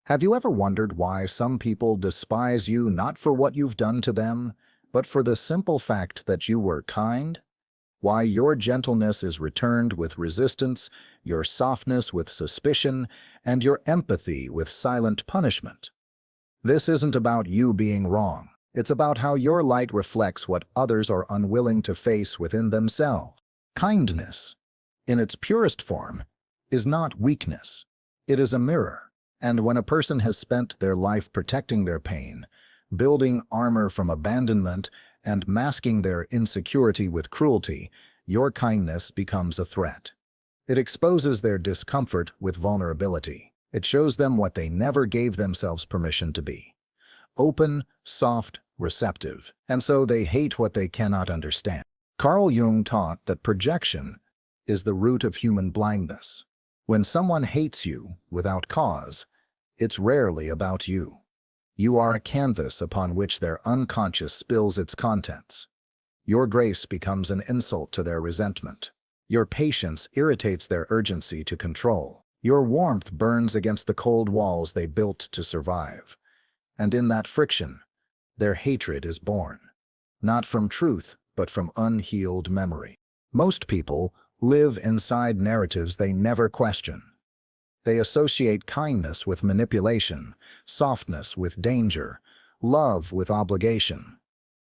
Have you ever wondered why some people despise you not for what you've done to them, but for the simple fact that you were kind? Why your gentleness is returned with resistance, your softness with suspicion, and your empathy with silent punishment? This isn't about you being wrong. It's about how your light reflects what others are unwilling to face within themselves. Kindness, in its purest form, is not weakness. It is a mirror. And when a person has spent their life protecting their pain, building armor from abandonment, and masking their insecurity with cruelty, your kindness becomes a threat. It exposes their discomfort with vulnerability. It shows them what they never gave themselves permission to be: open, soft, receptive. And so they hate what they cannot understand. Carl Jung taught that projection is the root of human blindness. When someone hates you without cause, it's rarely about you. You are a canvas upon which their unconscious spills its contents. Your grace becomes an insult to their resentment. Your patience irritates their urgency to control. Your warmth burns against the cold walls they built to survive. And in that friction, their hatred is born, not from truth, but from unhealed memory. Most people live inside narratives they never question. They associate kindness with manipulation, softness with danger, love with obligation.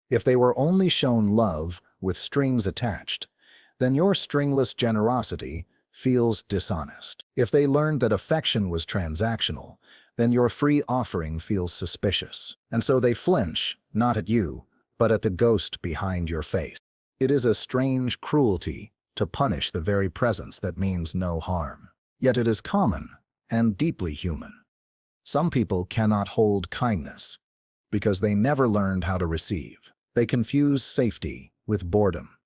If they were only shown love with strings attached, then your stringless generosity feels dishonest. If they learned that affection was transactional, then your free offering feels suspicious. And so they flinch, not at you, but at the ghost behind your face. It is a strange cruelty to punish the very presence that means no harm. Yet it is common and deeply human. Some people cannot hold kindness because they never learned how to receive. They confuse safety with boredom,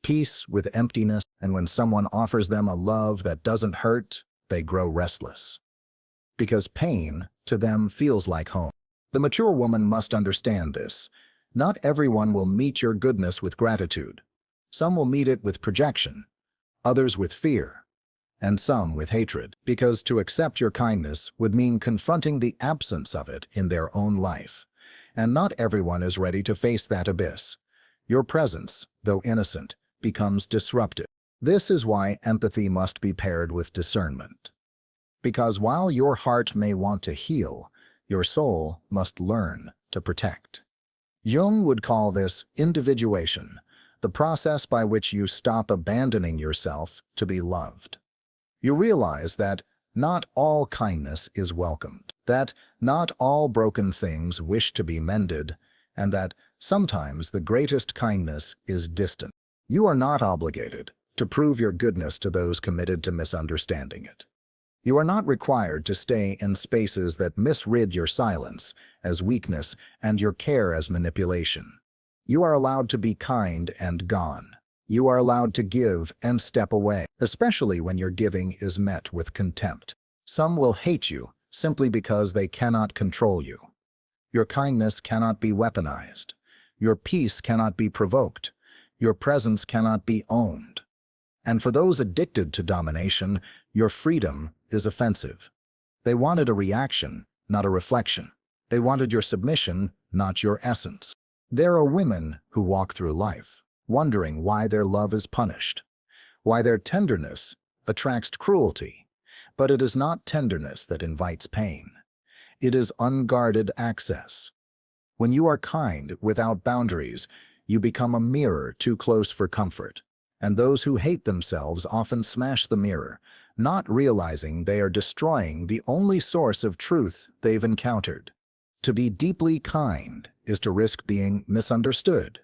peace with emptiness, and when someone offers them a love that doesn't hurt, they grow restless. Because pain, to them, feels like home. The mature woman must understand this. Not everyone will meet your goodness with gratitude. Some will meet it with projection, others with fear, and some with hatred, because to accept your kindness would mean confronting the absence of it in their own life. And not everyone is ready to face that abyss. Your presence, though innocent, becomes disruptive. This is why empathy must be paired with discernment. Because while your heart may want to heal, your soul must learn to protect. Jung would call this individuation, the process by which you stop abandoning yourself to be loved. You realize that not all kindness is welcomed, that not all broken things wish to be mended, and that sometimes the greatest kindness is distant. You are not obligated to prove your goodness to those committed to misunderstanding it. You are not required to stay in spaces that misread your silence as weakness and your care as manipulation. You are allowed to be kind and gone. You are allowed to give and step away, especially when your giving is met with contempt. Some will hate you simply because they cannot control you. Your kindness cannot be weaponized. Your peace cannot be provoked. Your presence cannot be owned. And for those addicted to domination, your freedom is offensive. They wanted a reaction, not a reflection. They wanted your submission, not your essence. There are women who walk through life, wondering why their love is punished, why their tenderness attracts cruelty. But it is not tenderness that invites pain. It is unguarded access. When you are kind without boundaries, you become a mirror too close for comfort. And those who hate themselves often smash the mirror, not realizing they are destroying the only source of truth they've encountered. To be deeply kind is to risk being misunderstood.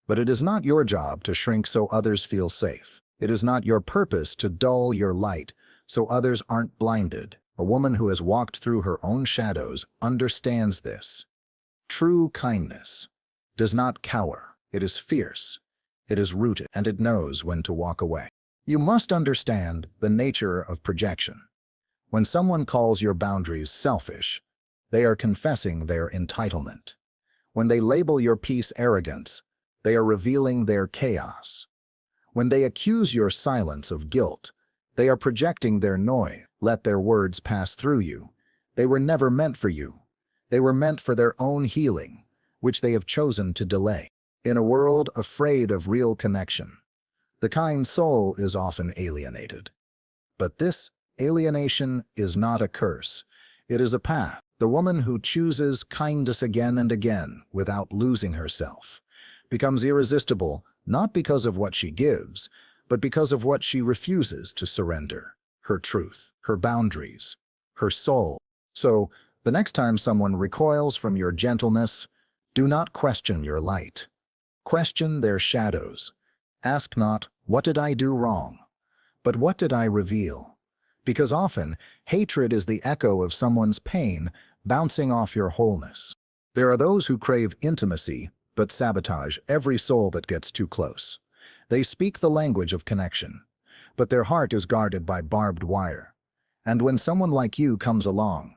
But it is not your job to shrink so others feel safe. It is not your purpose to dull your light so others aren't blinded. A woman who has walked through her own shadows understands this. True kindness does not cower. It is fierce. It is rooted, and it knows when to walk away. You must understand the nature of projection. When someone calls your boundaries selfish, they are confessing their entitlement. When they label your peace arrogance, they are revealing their chaos. When they accuse your silence of guilt, they are projecting their noise. Let their words pass through you. They were never meant for you. They were meant for their own healing, which they have chosen to delay. In a world afraid of real connection, the kind soul is often alienated. But this alienation is not a curse. It is a path. The woman who chooses kindness again and again without losing herself becomes irresistible not because of what she gives, but because of what she refuses to surrender: her truth, her boundaries, her soul. So, the next time someone recoils from your gentleness, do not question your light. Question their shadows. Ask not, "What did I do wrong?" but "What did I reveal?" Because often, hatred is the echo of someone's pain bouncing off your wholeness. There are those who crave intimacy, but sabotage every soul that gets too close. They speak the language of connection, but their heart is guarded by barbed wire. And when someone like you comes along,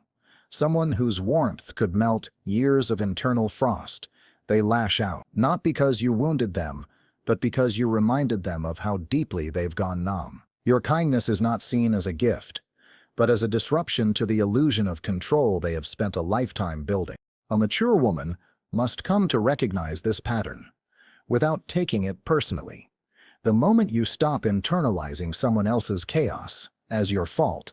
someone whose warmth could melt years of internal frost, they lash out, not because you wounded them, but because you reminded them of how deeply they've gone numb. Your kindness is not seen as a gift, but as a disruption to the illusion of control they have spent a lifetime building. A mature woman must come to recognize this pattern, without taking it personally. The moment you stop internalizing someone else's chaos as your fault,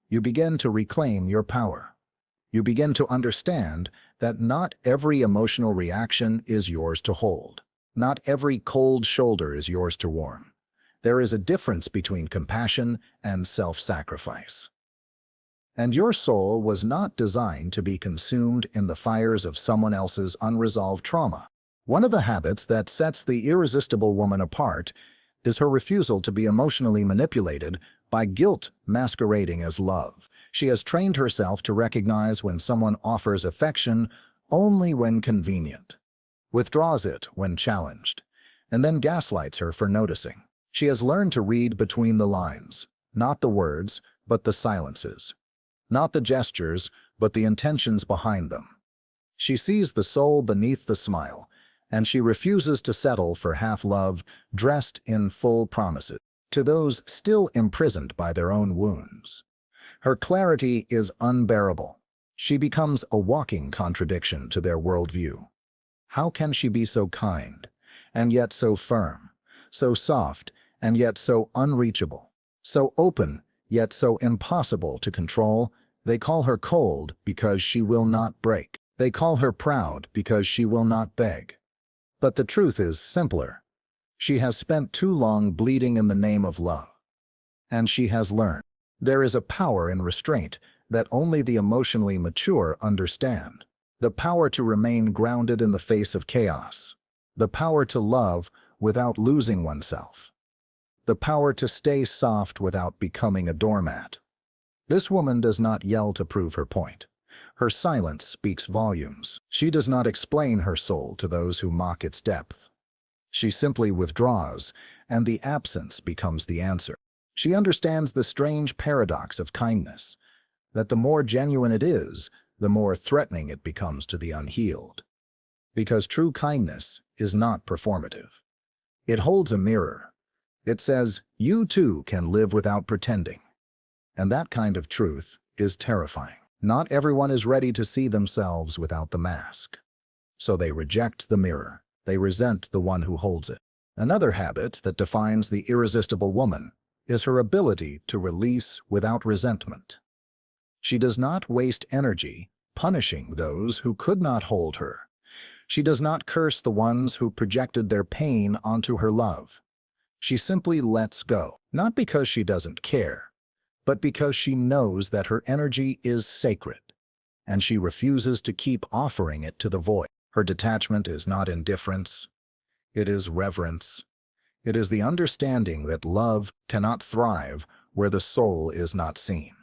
you begin to reclaim your power. You begin to understand that not every emotional reaction is yours to hold. Not every cold shoulder is yours to warm. There is a difference between compassion and self-sacrifice. And your soul was not designed to be consumed in the fires of someone else's unresolved trauma. One of the habits that sets the irresistible woman apart is her refusal to be emotionally manipulated by guilt masquerading as love. She has trained herself to recognize when someone offers affection only when convenient, withdraws it when challenged, and then gaslights her for noticing. She has learned to read between the lines, not the words, but the silences. Not the gestures, but the intentions behind them. She sees the soul beneath the smile, and she refuses to settle for half-love dressed in full promises to those still imprisoned by their own wounds. Her clarity is unbearable. She becomes a walking contradiction to their worldview. How can she be so kind, and yet so firm, so soft, and yet so unreachable, so open, yet so impossible to control? They call her cold because she will not break. They call her proud because she will not beg. But the truth is simpler. She has spent too long bleeding in the name of love. And she has learned. There is a power in restraint that only the emotionally mature understand. The power to remain grounded in the face of chaos. The power to love without losing oneself. The power to stay soft without becoming a doormat. This woman does not yell to prove her point. Her silence speaks volumes. She does not explain her soul to those who mock its depth. She simply withdraws, and the absence becomes the answer. She understands the strange paradox of kindness, that the more genuine it is, the more threatening it becomes to the unhealed. Because true kindness is not performative. It holds a mirror. It says, you too can live without pretending. And that kind of truth is terrifying. Not everyone is ready to see themselves without the mask. So they reject the mirror. They resent the one who holds it. Another habit that defines the irresistible woman is her ability to release without resentment. She does not waste energy punishing those who could not hold her. She does not curse the ones who projected their pain onto her love. She simply lets go, not because she doesn't care, but because she knows that her energy is sacred, and she refuses to keep offering it to the void. Her detachment is not indifference. It is reverence. It is the understanding that love cannot thrive where the soul is not seen.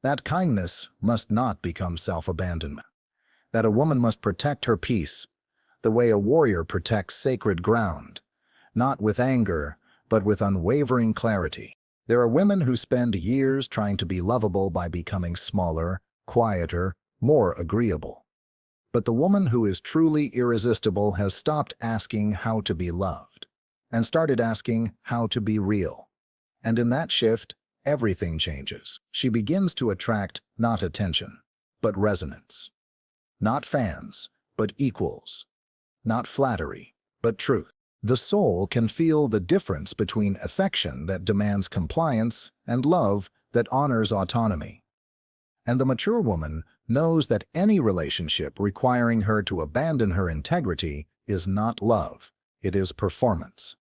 That kindness must not become self-abandonment. That a woman must protect her peace the way a warrior protects sacred ground, not with anger, but with unwavering clarity. There are women who spend years trying to be lovable by becoming smaller, quieter, more agreeable. But the woman who is truly irresistible has stopped asking how to be loved and started asking how to be real. And in that shift, everything changes. She begins to attract not attention, but resonance. Not fans, but equals. Not flattery, but truth. The soul can feel the difference between affection that demands compliance and love that honors autonomy. And the mature woman knows that any relationship requiring her to abandon her integrity is not love, it is performance.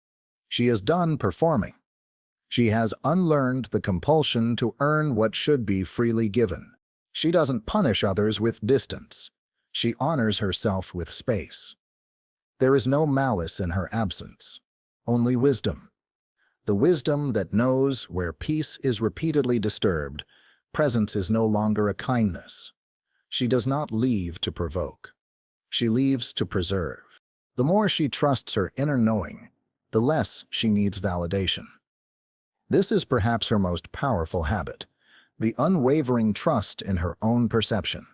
She is done performing. She has unlearned the compulsion to earn what should be freely given. She doesn't punish others with distance. She honors herself with space. There is no malice in her absence, only wisdom. The wisdom that knows where peace is repeatedly disturbed, presence is no longer a kindness. She does not leave to provoke. She leaves to preserve. The more she trusts her inner knowing, the less she needs validation. This is perhaps her most powerful habit, the unwavering trust in her own perception.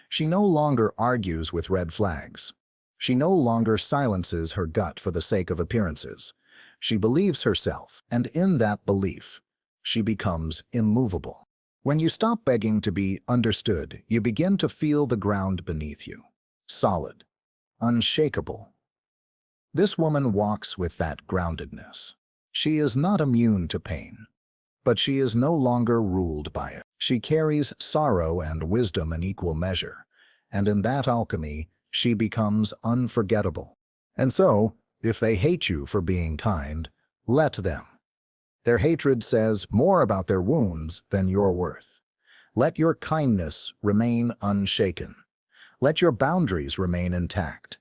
She no longer argues with red flags. She no longer silences her gut for the sake of appearances. She believes herself, and in that belief, she becomes immovable. When you stop begging to be understood, you begin to feel the ground beneath you. Solid, unshakable. This woman walks with that groundedness. She is not immune to pain, but she is no longer ruled by it. She carries sorrow and wisdom in equal measure, and in that alchemy, she becomes unforgettable. And so, if they hate you for being kind, let them. Their hatred says more about their wounds than your worth. Let your kindness remain unshaken. Let your boundaries remain intact.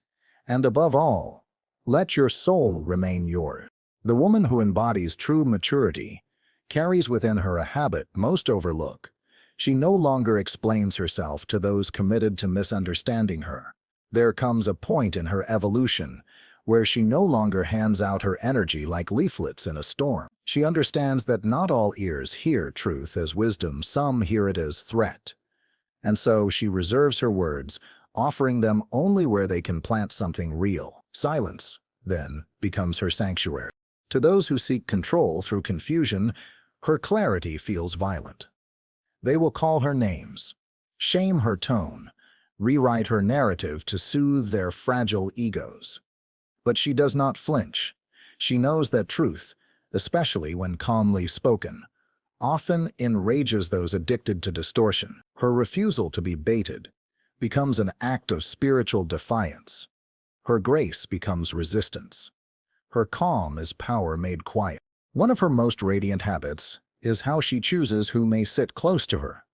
And above all, let your soul remain yours. The woman who embodies true maturity carries within her a habit most overlook. She no longer explains herself to those committed to misunderstanding her. There comes a point in her evolution where she no longer hands out her energy like leaflets in a storm. She understands that not all ears hear truth as wisdom, some hear it as threat. And so she reserves her words, offering them only where they can plant something real. Silence, then, becomes her sanctuary. To those who seek control through confusion, her clarity feels violent. They will call her names, shame her tone, rewrite her narrative to soothe their fragile egos. But she does not flinch. She knows that truth, especially when calmly spoken, often enrages those addicted to distortion. Her refusal to be baited becomes an act of spiritual defiance. Her grace becomes resistance. Her calm is power made quiet. One of her most radiant habits is how she chooses who may sit close to her.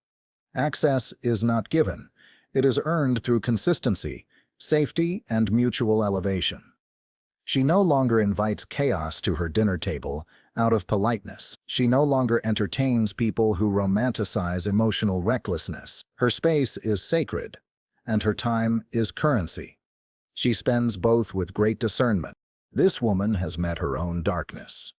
Access is not given. It is earned through consistency, safety, and mutual elevation. She no longer invites chaos to her dinner table out of politeness. She no longer entertains people who romanticize emotional recklessness. Her space is sacred, and her time is currency. She spends both with great discernment. This woman has met her own darkness.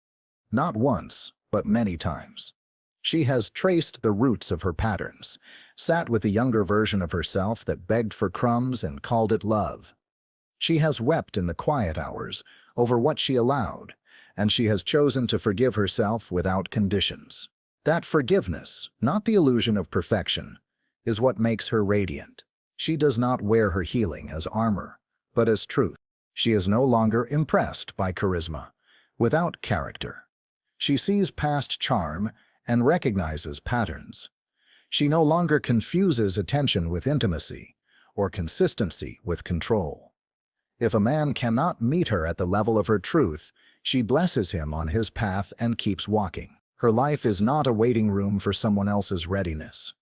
Not once, but many times. She has traced the roots of her patterns, sat with a younger version of herself that begged for crumbs and called it love. She has wept in the quiet hours over what she allowed, and she has chosen to forgive herself without conditions. That forgiveness, not the illusion of perfection, is what makes her radiant. She does not wear her healing as armor, but as truth. She is no longer impressed by charisma, without character. She sees past charm and recognizes patterns. She no longer confuses attention with intimacy or consistency with control. If a man cannot meet her at the level of her truth, she blesses him on his path and keeps walking. Her life is not a waiting room for someone else's readiness.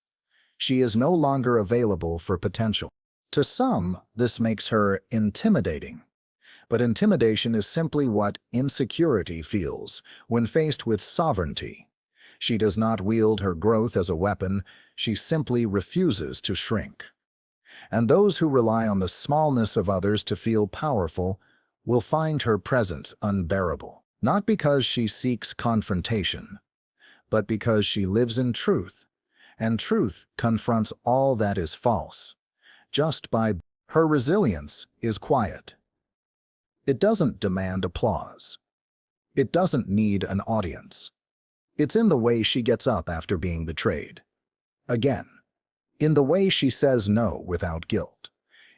She is no longer available for potential. To some, this makes her intimidating. But intimidation is simply what insecurity feels when faced with sovereignty. She does not wield her growth as a weapon, she simply refuses to shrink. And those who rely on the smallness of others to feel powerful will find her presence unbearable, not because she seeks confrontation, but because she lives in truth, and truth confronts all that is false. Just by her resilience is quiet. It doesn't demand applause. It doesn't need an audience. It's in the way she gets up after being betrayed. Again. In the way she says no without guilt.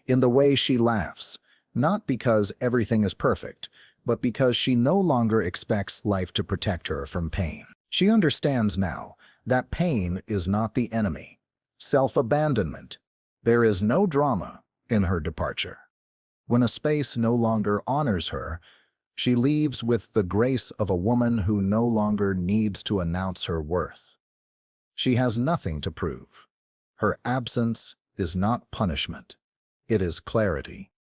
In the way she laughs, not because everything is perfect, but because she no longer expects life to protect her from pain. She understands now that pain is not the enemy. Self-abandonment. There is no drama in her departure. When a space no longer honors her, she leaves with the grace of a woman who no longer needs to announce her worth. She has nothing to prove. Her absence is not punishment. It is clarity.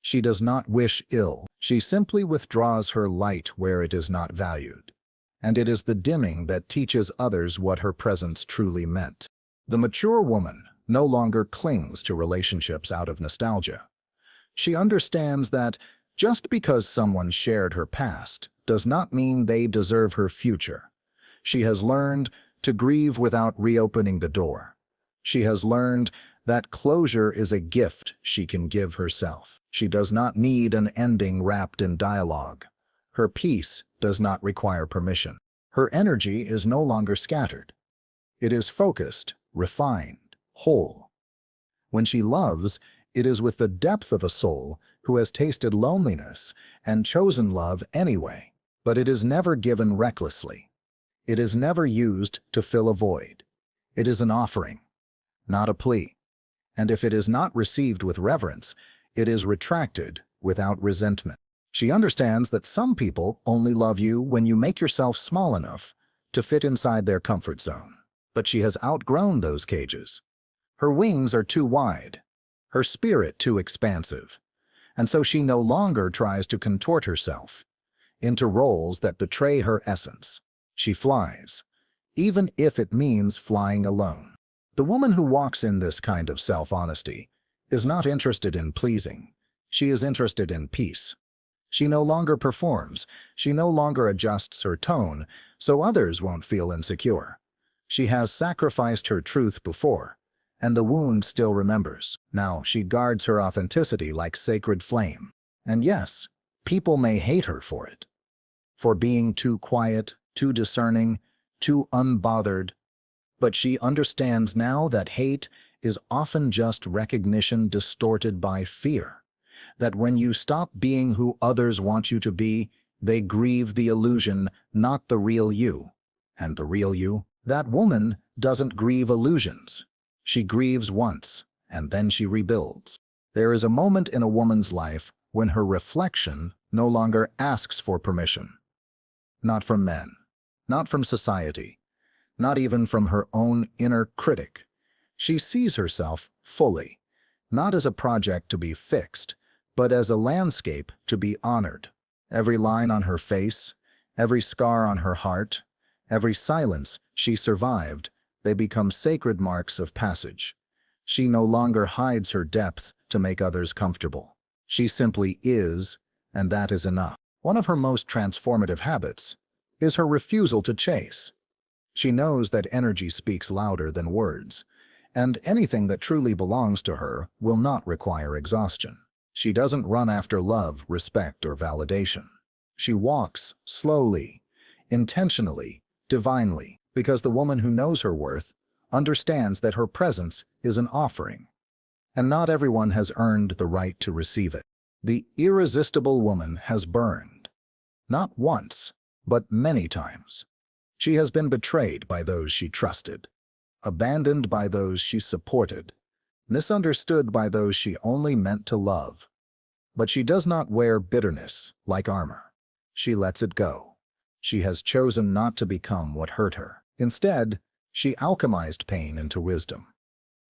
She does not wish ill. She simply withdraws her light where it is not valued. And it is the dimming that teaches others what her presence truly meant. The mature woman no longer clings to relationships out of nostalgia. She understands that just because someone shared her past does not mean they deserve her future. She has learned to grieve without reopening the door. She has learned that closure is a gift she can give herself. She does not need an ending wrapped in dialogue. Her peace does not require permission. Her energy is no longer scattered. It is focused, refined, whole. When she loves, it is with the depth of a soul who has tasted loneliness and chosen love anyway, but it is never given recklessly. It is never used to fill a void. It is an offering, not a plea. And if it is not received with reverence, it is retracted without resentment. She understands that some people only love you when you make yourself small enough to fit inside their comfort zone. But she has outgrown those cages. Her wings are too wide, her spirit too expansive, and so she no longer tries to contort herself into roles that betray her essence. She flies, even if it means flying alone. The woman who walks in this kind of self-honesty is not interested in pleasing. She is interested in peace. She no longer performs. She no longer adjusts her tone so others won't feel insecure. She has sacrificed her truth before, and the wound still remembers. Now she guards her authenticity like sacred flame. And yes, people may hate her for it. For being too quiet, too discerning, too unbothered. But she understands now that hate is often just recognition distorted by fear. That when you stop being who others want you to be, they grieve the illusion, not the real you. And the real you? That woman doesn't grieve illusions. She grieves once, and then she rebuilds. There is a moment in a woman's life when her reflection no longer asks for permission. Not from men, not from society, not even from her own inner critic. She sees herself fully, not as a project to be fixed, but as a landscape to be honored. Every line on her face, every scar on her heart, every silence she survived, they become sacred marks of passage. She no longer hides her depth to make others comfortable. She simply is, and that is enough. One of her most transformative habits is her refusal to chase. She knows that energy speaks louder than words, and anything that truly belongs to her will not require exhaustion. She doesn't run after love, respect, or validation. She walks slowly, intentionally, divinely, because the woman who knows her worth understands that her presence is an offering, and not everyone has earned the right to receive it. The irresistible woman has burned, not once, but many times. She has been betrayed by those she trusted, abandoned by those she supported, misunderstood by those she only meant to love. But she does not wear bitterness like armor. She lets it go. She has chosen not to become what hurt her. Instead, she alchemized pain into wisdom.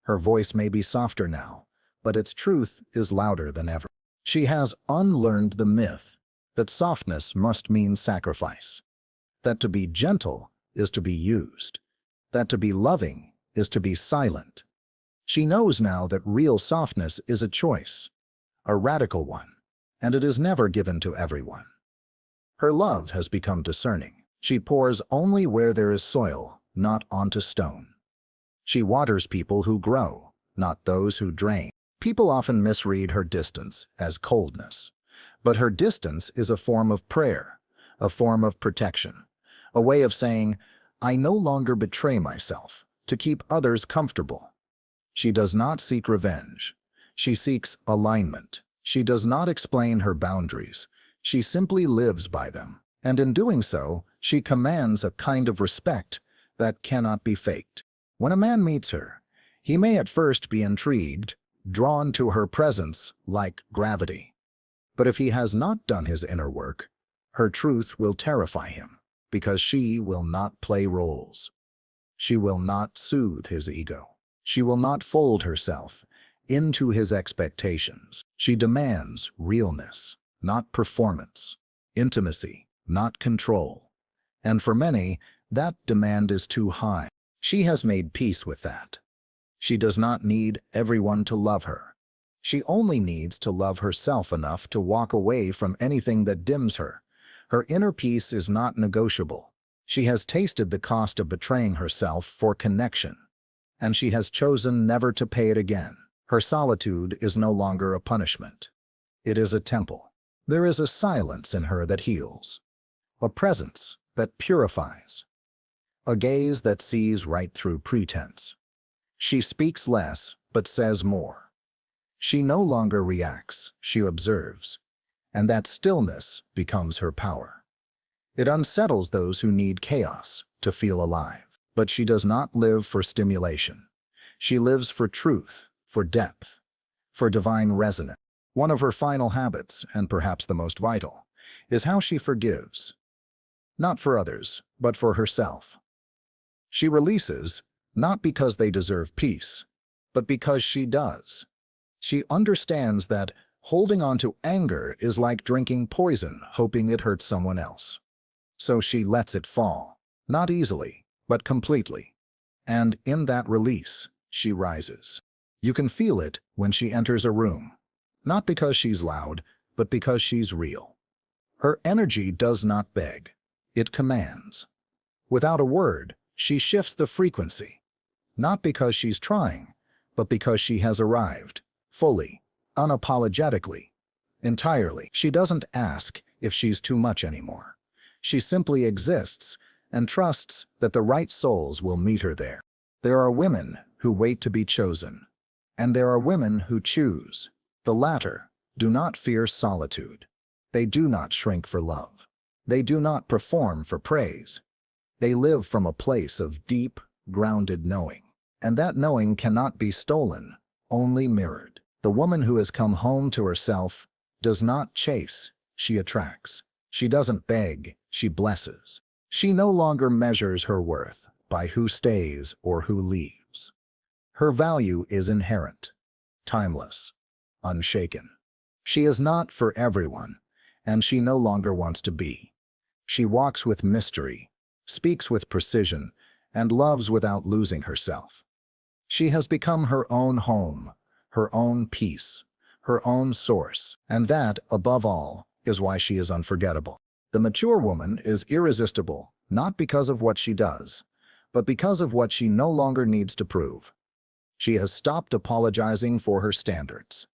Her voice may be softer now, but its truth is louder than ever. She has unlearned the myth that softness must mean sacrifice, that to be gentle is to be used, that to be loving is to be silent. She knows now that real softness is a choice, a radical one, and it is never given to everyone. Her love has become discerning. She pours only where there is soil, not onto stone. She waters people who grow, not those who drain. People often misread her distance as coldness, but her distance is a form of prayer, a form of protection, a way of saying, I no longer betray myself to keep others comfortable. She does not seek revenge. She seeks alignment. She does not explain her boundaries. She simply lives by them. And in doing so, she commands a kind of respect that cannot be faked. When a man meets her, he may at first be intrigued, drawn to her presence like gravity. But if he has not done his inner work, her truth will terrify him, because she will not play roles. She will not soothe his ego. She will not fold herself into his expectations. She demands realness, not performance, intimacy, not control. And for many, that demand is too high. She has made peace with that. She does not need everyone to love her. She only needs to love herself enough to walk away from anything that dims her. Her inner peace is not negotiable. She has tasted the cost of betraying herself for connection, and she has chosen never to pay it again. Her solitude is no longer a punishment. It is a temple. There is a silence in her that heals, a presence that purifies, a gaze that sees right through pretense. She speaks less, but says more. She no longer reacts, she observes, and that stillness becomes her power. It unsettles those who need chaos to feel alive. But she does not live for stimulation. She lives for truth, for depth, for divine resonance. One of her final habits, and perhaps the most vital, is how she forgives. Not for others, but for herself. She releases, not because they deserve peace, but because she does. She understands that holding on to anger is like drinking poison, hoping it hurts someone else. So she lets it fall, not easily, but completely. And in that release, she rises. You can feel it when she enters a room, not because she's loud, but because she's real. Her energy does not beg, it commands. Without a word, she shifts the frequency, not because she's trying, but because she has arrived, fully, unapologetically, entirely. She doesn't ask if she's too much anymore. She simply exists and trusts that the right souls will meet her there. There are women who wait to be chosen, and there are women who choose. The latter do not fear solitude. They do not shrink for love. They do not perform for praise. They live from a place of deep, grounded knowing. And that knowing cannot be stolen, only mirrored. The woman who has come home to herself does not chase, she attracts. She doesn't beg, she blesses. She no longer measures her worth by who stays or who leaves. Her value is inherent, timeless, unshaken. She is not for everyone, and she no longer wants to be. She walks with mystery, speaks with precision, and loves without losing herself. She has become her own home, her own peace, her own source, and that, above all, is why she is unforgettable. The mature woman is irresistible, not because of what she does, but because of what she no longer needs to prove. She has stopped apologizing for her standards.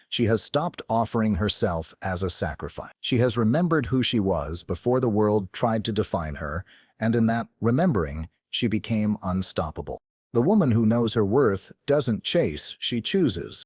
She has stopped offering herself as a sacrifice. She has remembered who she was before the world tried to define her, and in that remembering, she became unstoppable. The woman who knows her worth doesn't chase, she chooses.